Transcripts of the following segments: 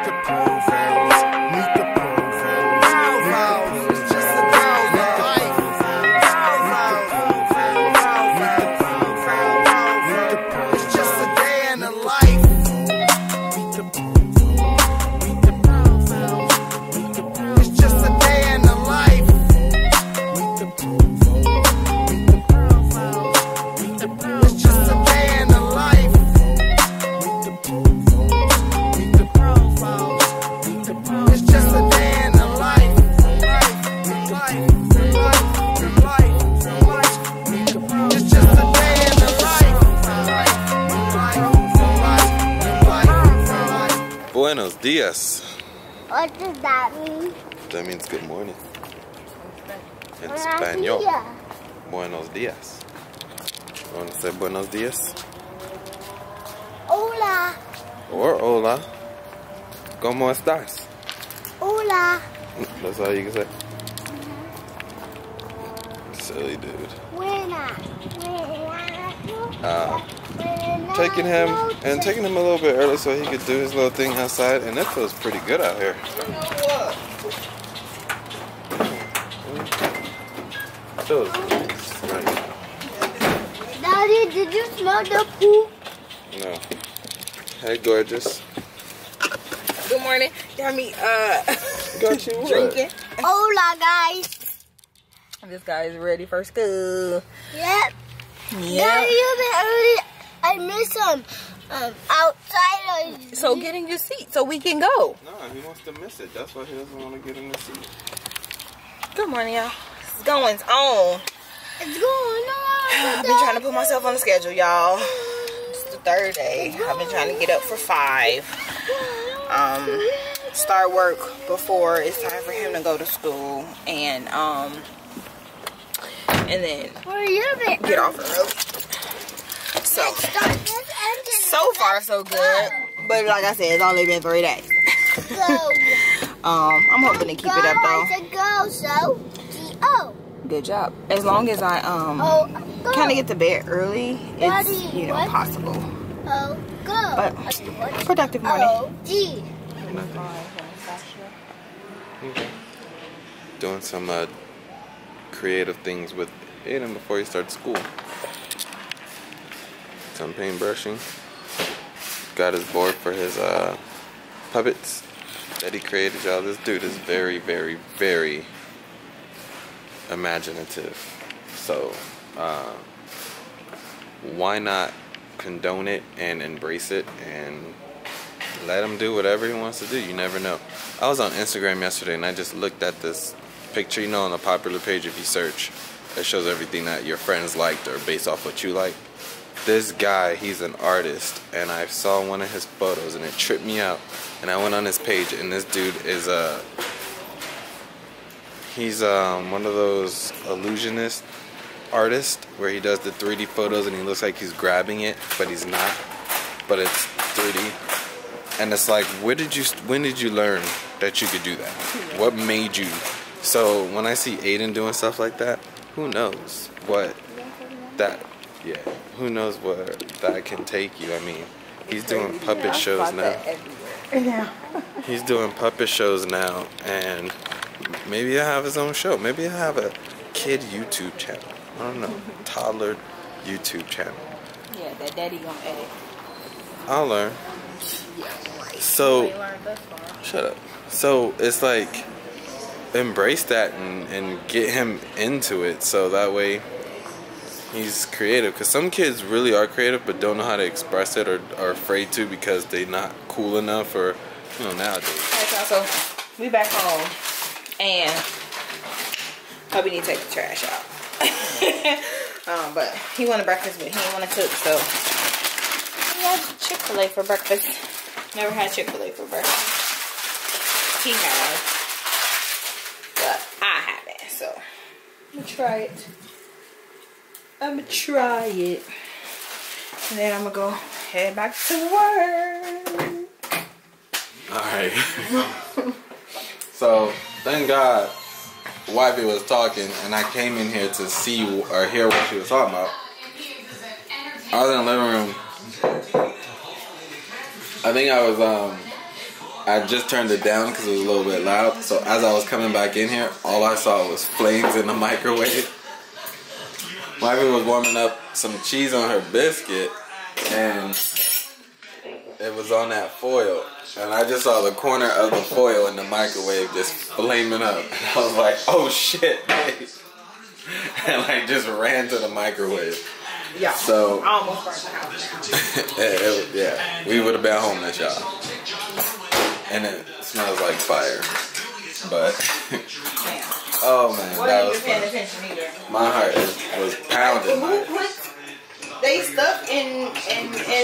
the Provovilles. Meet the Provovilles. It's just a day in the life. It's just a day in the life. Meet the Provovilles. It's just a day in the life. Meet the Provovilles. It's just a day in the life. Meet the Provovilles. It's just a day in the life. It's just a day in the life. Buenos dias. What does that mean? That means good morning. In Spanish. Buenos dias. You want to say buenos dias? Hola. Or hola. ¿Cómo estás? Hola. That's all you can say. Silly dude. Buena. Taking him a little bit early so he could do his little thing outside, and it feels pretty good out here. Feels nice right now. Daddy, did you smell the poop? No. Hey, gorgeous. Good morning. Got me Got you what? drinking. Hola, guys. This guy is ready for school. Yep. Yeah. Daddy, you've been early. I missed some outside. So get in your seat so we can go. No, he wants to miss it. That's why he doesn't want to get in the seat. Good morning, y'all. It's going on. It's going on. I've been trying to put myself on the schedule, y'all. It's the third day. I've been trying to get up for 5. Start work before it's time for him to go to school, and then get off early. So far so good, but like I said, it's only been 3 days. I'm hoping to keep it up though. Good job. As long as I kind of get to bed early, it's possible. But productive morning. Doing some creative things with Aiden before he starts school. Some paintbrushing. Got his board for his puppets that he created, y'all. This dude is very, very, very imaginative. So why not condone it and embrace it and let him do whatever he wants to do? You never know. I was on Instagram yesterday and I just looked at this picture, you know, on the popular page. If you search, it shows everything that your friends liked or based off what you like. This guy, he's an artist, and I saw one of his photos and it tripped me out, and I went on his page, and this dude is he's one of those illusionist artists where he does the 3D photos and he looks like he's grabbing it, but he's not, but it's 3D. And it's like, when did you learn that you could do that? What made you? So when I see Aiden doing stuff like that, who knows what that, yeah, who knows where that can take you. I mean, he's doing puppet shows now. He's doing puppet shows now, and maybe he'll have his own show. Maybe he'll have a kid YouTube channel. I don't know, toddler YouTube channel. Yeah, that daddy gonna edit. I'll learn. So, shut up. So it's like, embrace that and get him into it, so that way he's creative. Because some kids really are creative but don't know how to express it, or are afraid to because they're not cool enough, or, you know, nowadays. Alright, y'all, so we back home and hubby need to take the trash out. But he wanted breakfast, but he didn't want to cook, so he had Chick-fil-A for breakfast. Never had Chick-fil-A for breakfast. He has, but I haven't, so I'm gonna try it. And then I'm gonna go head back to work. Alright. So, thank God wifey was talking and I came in here to see or hear what she was talking about. I was in the living room. I think I I just turned it down because it was a little bit loud. So as I was coming back in here, all I saw was flames in the microwave. Wifey was warming up some cheese on her biscuit, and it was on that foil. And I just saw the corner of the foil in the microwave just flaming up. And I was like, oh shit, babe. And like just ran to the microwave. Yeah. So, I almost burned the house down. yeah, we would have been homeless, y'all. And it smells like fire. But, oh man, that was fun. Attention either. My heart was pounding. Who put they stuff in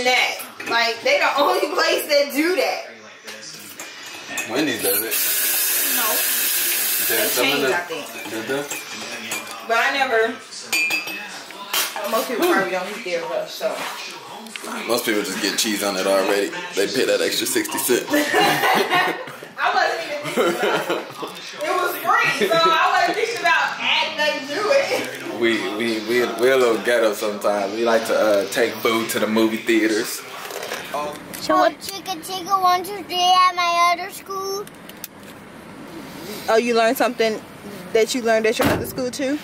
that? Like, they the only place that do that. Wendy's does it. No. They changed, I think. Did they? But I never. Most people probably don't eat their stuff, so. Most people just get cheese on it already. They pay that extra 60 cents. I wasn't even thinking about it. It was free, so I wasn't thinking about adding nothing to it. We're a little ghetto sometimes. We like to take food to the movie theaters. So what? Chicken 1, 2, 3 at my other school. Oh, you learned something that you learned at your other school too?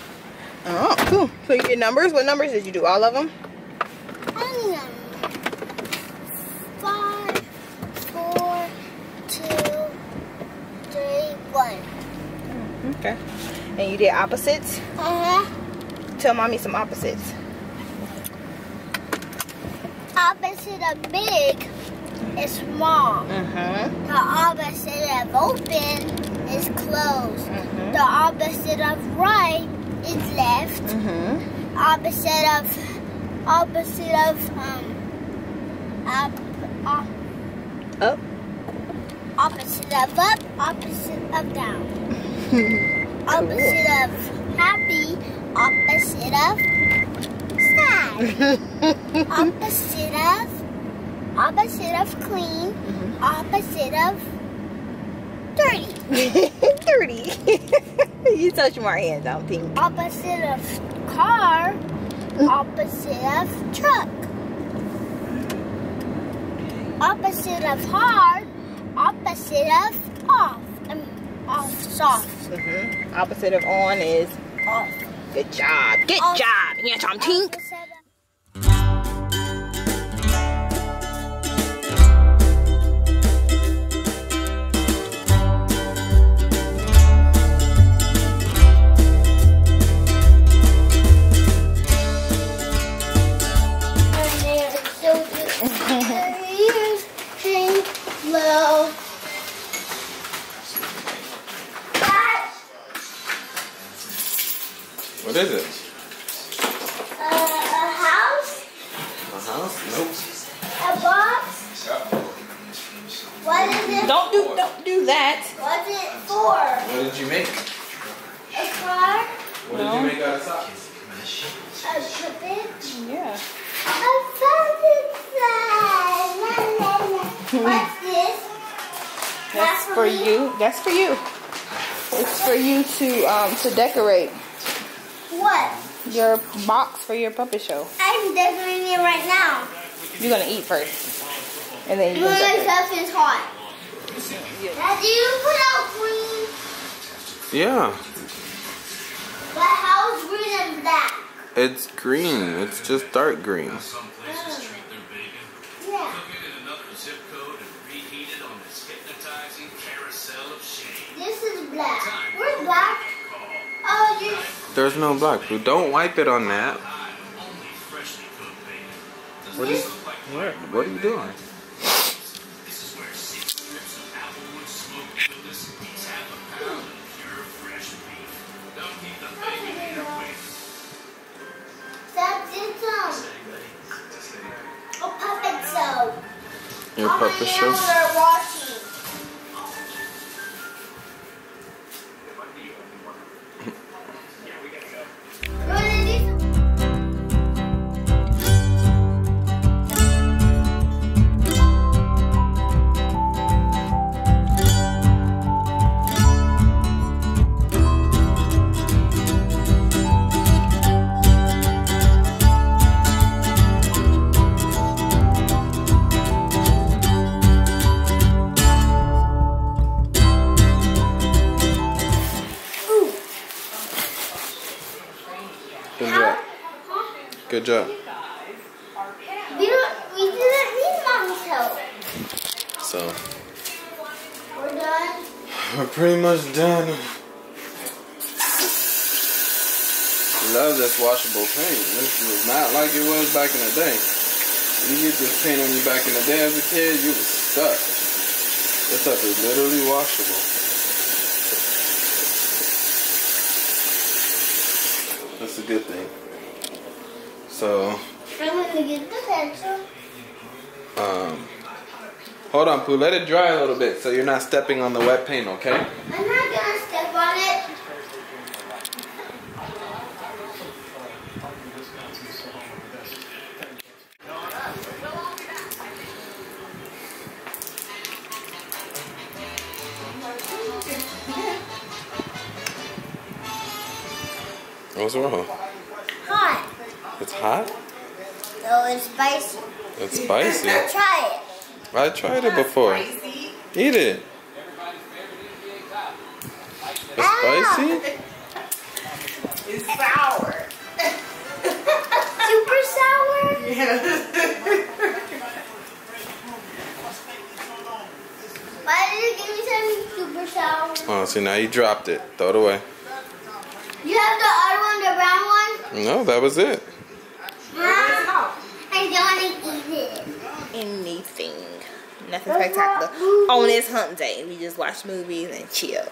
Oh, cool. So you get numbers? What numbers did you do? All of them? Any number. 5, 4, 2, 3, 1. Okay. And you did opposites? Uh-huh. Tell mommy some opposites. Opposite of big is small. Mm-hmm. The opposite of open is closed. Mm-hmm. The opposite of right is left. Mm-hmm. Opposite of up. Opposite of up, opposite of down. Opposite of happy, opposite of sad. opposite of clean, opposite of dirty. Dirty. You touch more hands, I don't think. Opposite of car, opposite of truck. Opposite of hard, opposite of off. Soft. Mm-hmm. Opposite of on is Off. good job. Good Off. job. Yeah, Tom Tink. Opposite of low. What is it? A house? A house? Nope. A box? What is it? Don't do that. What's it for? What did you make? A car? What did you make out of socks? A puppet? Yeah. A puppet sign. What's this? That's for you. That's for you. It's for you to decorate What? your box for your puppet show. I'm decorating it right now. You're gonna eat first, and then you My can decorate. stuff is hot. Dad, do you put out green? Yeah. But how's green and black? It's green. It's just dark green. Yeah. This is black. Where's black? Oh, you. There's no black food. Don't wipe it on that. What are you doing? That's it. A puppet show. Your puppet show? They're watching. Good job. We didn't need Mommy's help. So We're done. we're pretty much done. Love this washable paint. This was not like it was back in the day. You get this paint on you back in the day as a kid, you was stuck. This stuff is literally washable. That's a good thing. So, I'm gonna get the pencil. hold on, Pooh. Let it dry a little bit so you're not stepping on the wet paint, okay? I'm not gonna step on it. What's wrong? Hot. It's hot? No, it's spicy. It's spicy. Try it. I tried it before. Eat it. It's spicy? It's sour. Super sour? Why did you give me something super sour? Oh, see, now you dropped it. Throw it away. You have the other one, the brown one? No, that was it. I don't want to eat it. Anything. Nothing spectacular. On this hump day, we just watch movies and chill.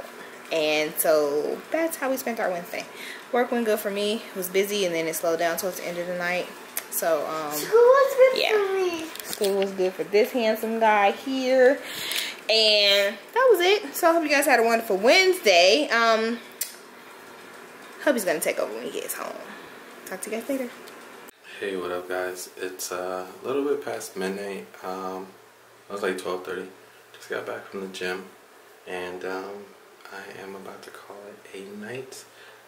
And so that's how we spent our Wednesday. Work went good for me. It was busy and then it slowed down towards the end of the night. So School was good yeah. for me. School was good for this handsome guy here. And that was it. So I hope you guys had a wonderful Wednesday. Hope he's gonna take over when he gets home. Talk to you guys later. Hey, what up, guys? It's a little bit past midnight. It was like 12:30. Just got back from the gym, and I am about to call it a night.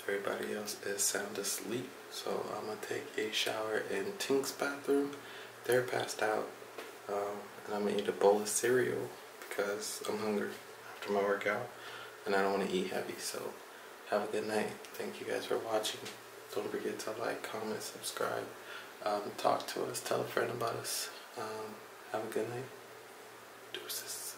Everybody else is sound asleep, so I'm gonna take a shower in Tink's bathroom. They're passed out, and I'm gonna eat a bowl of cereal because I'm hungry after my workout, and I don't want to eat heavy. So have a good night. Thank you guys for watching. Don't forget to like, comment, subscribe, talk to us, tell a friend about us. Have a good night. Deuces.